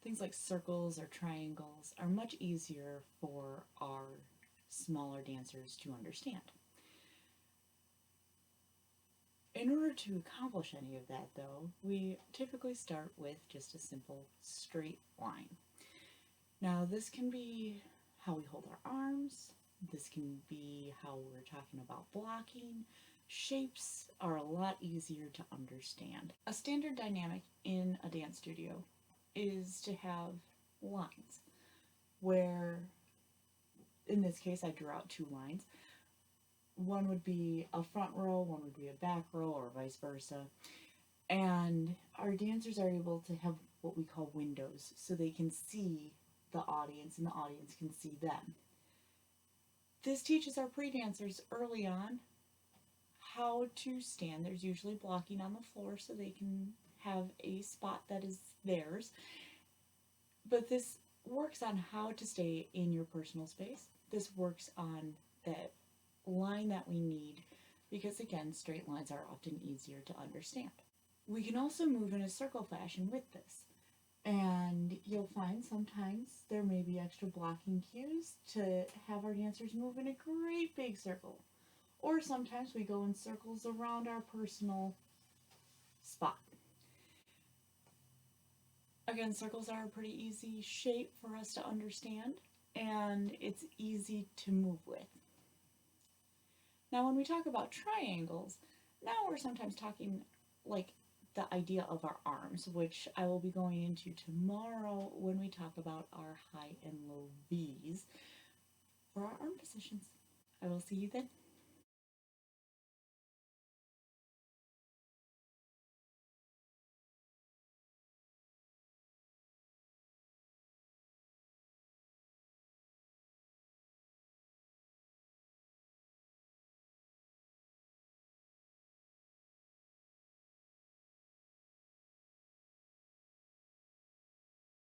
things like circles or triangles are much easier for our smaller dancers to understand. In order to accomplish any of that, though, we typically start with just a simple straight line. Now, this can be how we hold our arms, this can be how we're talking about blocking. Shapes are a lot easier to understand. A standard dynamic in a dance studio is to have lines, where in this case I drew out two lines. One would be a front row, one would be a back row, or vice versa. And our dancers are able to have what we call windows, so they can see the audience and the audience can see them. This teaches our pre-dancers early on how to stand. There's usually blocking on the floor so they can have a spot that is theirs. But this works on how to stay in your personal space. This works on that line that we need because, again, straight lines are often easier to understand. We can also move in a circle fashion with this. And you'll find sometimes there may be extra blocking cues to have our dancers move in a great big circle. Or sometimes we go in circles around our personal spot. Again, circles are a pretty easy shape for us to understand, and it's easy to move with. Now, when we talk about triangles, now we're sometimes talking like the idea of our arms, which I will be going into tomorrow when we talk about our high and low V's for our arm positions. I will see you then.